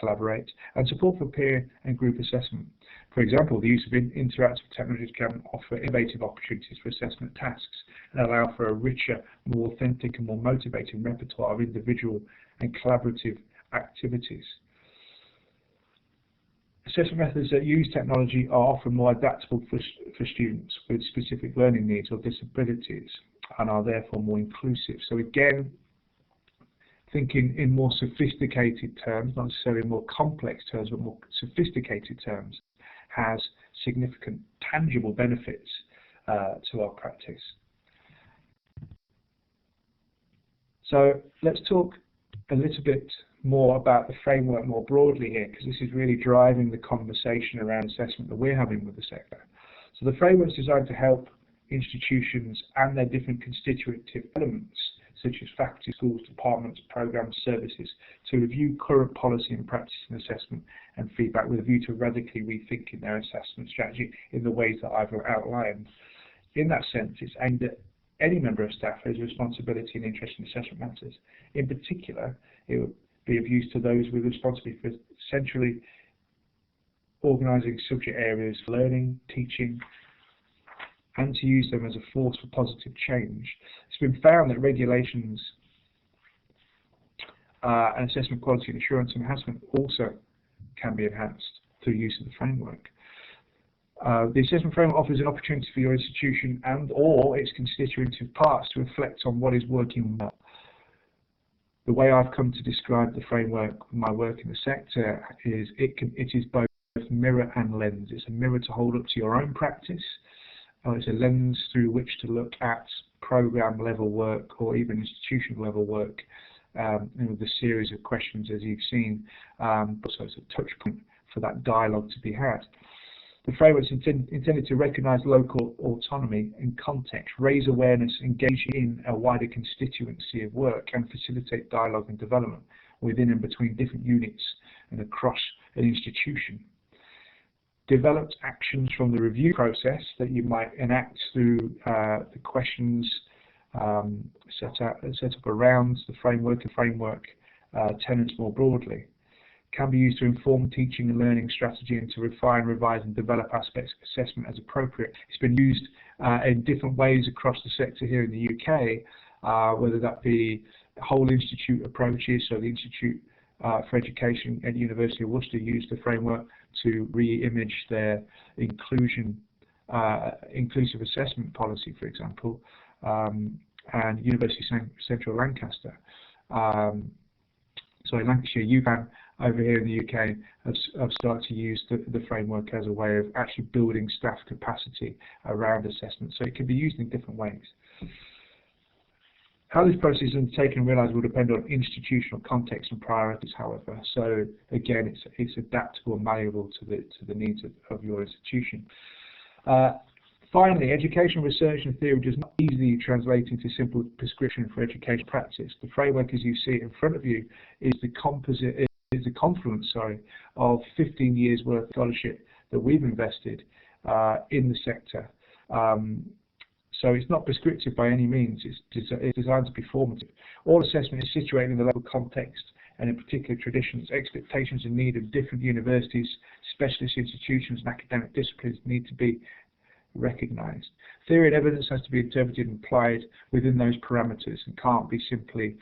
Collaborate, and support for peer and group assessment. For example, the use of interactive technologies can offer innovative opportunities for assessment tasks and allow for a richer, more authentic and more motivating repertoire of individual and collaborative activities. Assessment methods that use technology are often more adaptable for students with specific learning needs or disabilities, and are therefore more inclusive. So again, thinking in more sophisticated terms, not necessarily more complex terms, but more sophisticated terms, has significant tangible benefits to our practice. So let's talk a little bit more about the framework more broadly here, because this is really driving the conversation around assessment that we're having with the sector. So the framework is designed to help institutions and their different constitutive elements, such as faculty, schools, departments, programs, services, to review current policy and practice in assessment and feedback with a view to radically rethinking their assessment strategy in the ways that I've outlined. In that sense, it's aimed at any member of staff who has responsibility and interest in assessment matters. In particular, it would be of use to those with responsibility for centrally organising subject areas for learning, teaching, and to use them as a force for positive change. It's been found that regulations and assessment quality and assurance enhancement also can be enhanced through use of the framework. The assessment framework offers an opportunity for your institution and or its constitutive parts to reflect on what is working well. The way I've come to describe the framework, my work in the sector, is it is both mirror and lens. It's a mirror to hold up to your own practice. It's a lens through which to look at program level work or even institutional level work, with a series of questions as you've seen, but so it's a touch point for that dialogue to be had. The framework is intended to recognise local autonomy and context, raise awareness, engage in a wider constituency of work, and facilitate dialogue and development within and between different units and across an institution. Developed actions from the review process that you might enact through the questions set up around the framework and framework tenets more broadly, can be used to inform teaching and learning strategy and to refine, revise and develop aspects of assessment as appropriate. It's been used in different ways across the sector here in the UK, whether that be whole institute approaches. So the Institute for Education at the University of Worcester used the framework to re-image their inclusion inclusive assessment policy, for example, and University Central Lancaster. So in Lancashire, UCAN over here in the UK have started to use the framework as a way of actually building staff capacity around assessment. So it can be used in different ways. How this process is undertaken, realize, will depend on institutional context and priorities, however. So again, it's adaptable and malleable to the needs of your institution. Finally, education research and theory does not easily translate into simple prescription for education practice. The framework, as you see it in front of you, is the confluence, of 15 years worth of scholarship that we've invested in the sector. So it's not prescriptive by any means. It's designed to be formative. All assessment is situated in the local context and in particular traditions. Expectations and need of different universities, specialist institutions and academic disciplines need to be recognised. Theory and evidence has to be interpreted and applied within those parameters and can't be simply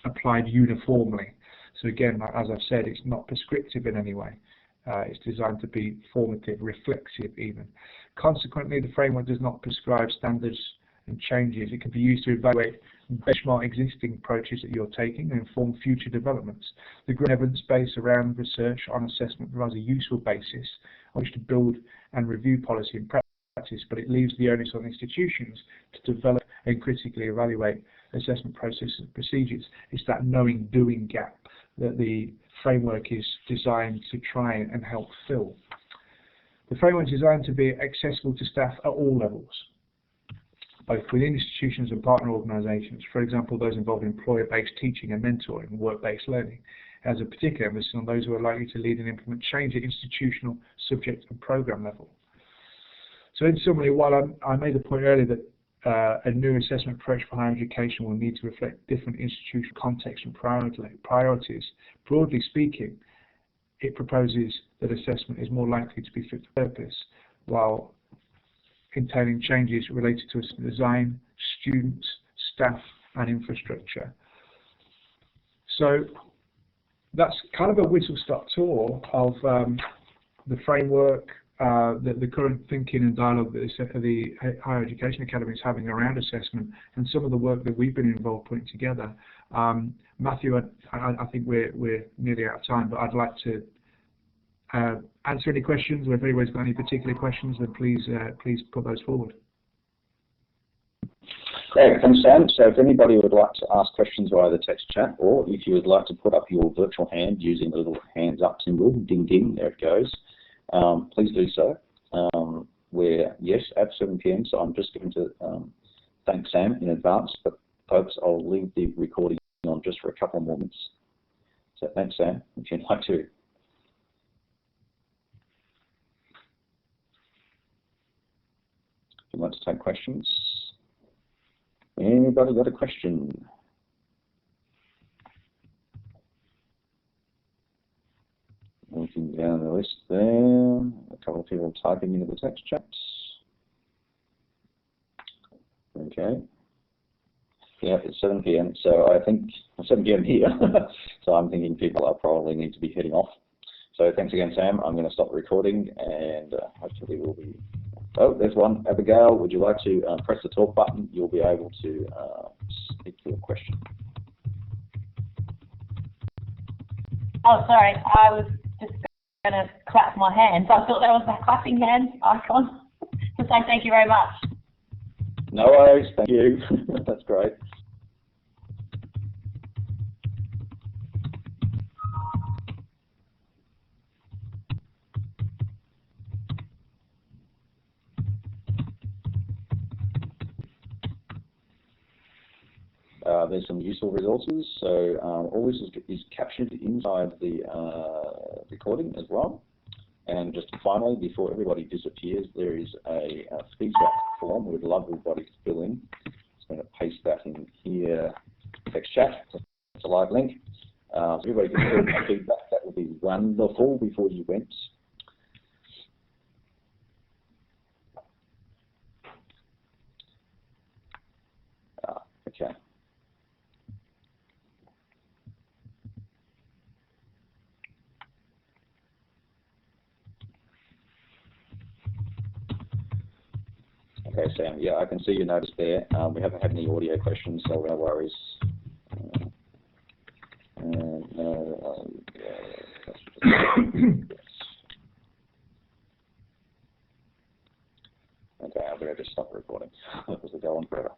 applied uniformly. So again, as I've said, it's not prescriptive in any way. It's designed to be formative, reflexive even. Consequently, the framework does not prescribe standards and changes. It can be used to evaluate and benchmark existing approaches that you're taking and inform future developments. The growing evidence base around research on assessment provides a useful basis on which to build and review policy and practice, but it leaves the onus on institutions to develop and critically evaluate assessment processes and procedures. It's that knowing doing gap that the framework is designed to try and help fill. The framework is designed to be accessible to staff at all levels, both within institutions and partner organisations. For example, those involved in employer-based teaching and mentoring and work-based learning. It has a particular emphasis on those who are likely to lead and implement change at institutional, subject and programme level. So in summary, while I made the point earlier that a new assessment approach for higher education will need to reflect different institutional contexts and priorities, broadly speaking, it proposes that assessment is more likely to be fit for purpose, while entailing changes related to design, students, staff and infrastructure. So that's kind of a whistle-stop tour of the framework, the current thinking and dialogue that the Higher Education Academy is having around assessment, and some of the work that we've been involved putting together. Mathew, I think we're nearly out of time, but I'd like to answer any questions, or if anybody's got any particular questions, then please put those forward. Great, thanks Sam. So if anybody would like to ask questions via the text chat, or if you would like to put up your virtual hand using the little hands up symbol, ding ding, there it goes, please do so. We're, yes, at 7 p.m, so I'm just going to thank Sam in advance, but folks, I'll leave the recording on just for a couple more minutes. So thanks Sam, if you'd like to. If you'd like to take questions. Anybody got a question? Looking down the list there, a couple of people typing into the text chats. Okay. Yeah, it's 7 p.m, so I think 7 p.m. here, so I'm thinking people are probably need to be heading off. So thanks again, Sam. I'm going to stop the recording, and hopefully we'll be. Oh, there's one. Abigail, would you like to press the talk button? You'll be able to speak to your question. Oh, sorry. I was just going to clap my hands. I thought that was the clapping hands icon to say thank you very much. No worries. Thank you. That's great. There's some useful resources, so all this is captured inside the recording as well. And just finally, before everybody disappears, there is a feedback form. We'd love everybody to fill in. I'm going to paste that in here, text chat. It's a live link. So everybody can fill in feedback. That would be wonderful before you went. Okay. Sam. Yeah, I can see your notice there. We haven't had any audio questions, so no worries. Okay, I'm going to just stop recording because it'll go on forever.